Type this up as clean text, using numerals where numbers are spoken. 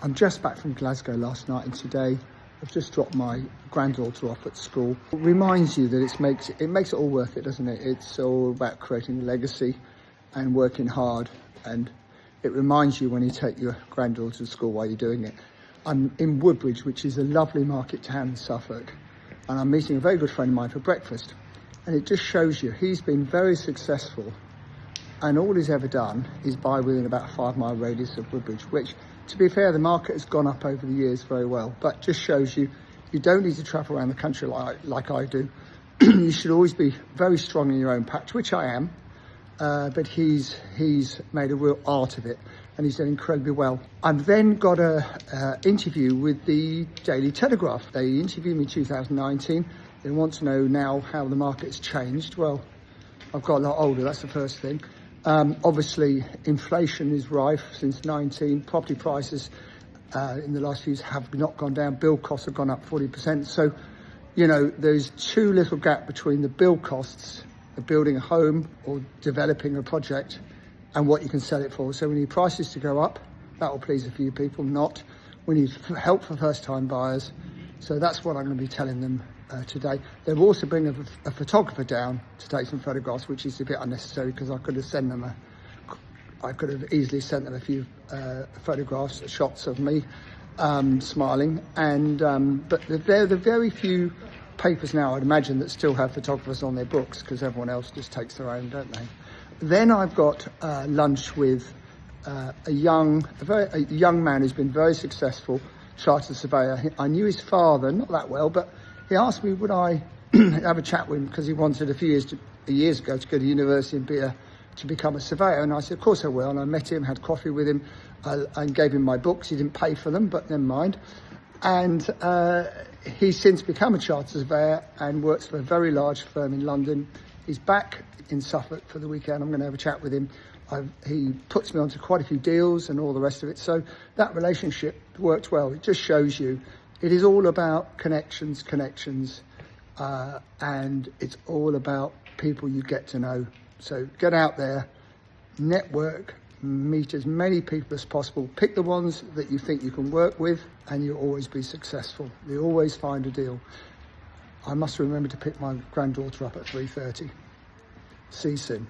I'm just back from Glasgow last night, and today I've just dropped my granddaughter off at school. It reminds you that it makes it all worth it, doesn't it? It's all about creating a legacy and working hard, and it reminds you when you take your granddaughter to school while you're doing it. I'm in Woodbridge, which is a lovely market town in Suffolk, and I'm meeting a very good friend of mine for breakfast. And it just shows you he's been very successful, and all he's ever done is buy within about a 5-mile radius of Woodbridge, which, to be fair, the market has gone up over the years very well, but just shows you you don't need to travel around the country like I do. You should always be very strong in your own patch, which I am, but he's made a real art of it, and he's done incredibly well. I've then got a interview with the Daily Telegraph. They interviewed me in 2019. They want to know now how the market's changed. Well, I've got a lot older, that's the first thing. Obviously, inflation is rife since 19. Property prices in the last few years have not gone down. Build costs have gone up 40%. So, you know, there's too little gap between the build costs of building a home or developing a project and what you can sell it for. So we need prices to go up. That will please a few people, not. We need help for first-time buyers. So that's what I'm going to be telling them today. They'll also bring a photographer down to take some photographs, which is a bit unnecessary because I could have easily sent them a few photographs, shots of me smiling. And but there are very few papers now, I'd imagine, that still have photographers on their books, because everyone else just takes their own, don't they? Then I've got lunch with a young man who's been very successful, chartered surveyor. I knew his father not that well, but he asked me would I have a chat with him because he wanted a few years ago to go to university and to become a surveyor. And I said, of course I will. And I met him, had coffee with him, and gave him my books. He didn't pay for them, but never mind. And he's since become a chartered surveyor and works for a very large firm in London. He's back in Suffolk for the weekend. I'm going to have a chat with him. He puts me onto quite a few deals and all the rest of it. So that relationship worked well. It just shows you it is all about connections, and it's all about people you get to know. So get out there, network, meet as many people as possible. Pick the ones that you think you can work with, and you'll always be successful. You always find a deal. I must remember to pick my granddaughter up at 3:30. See you soon.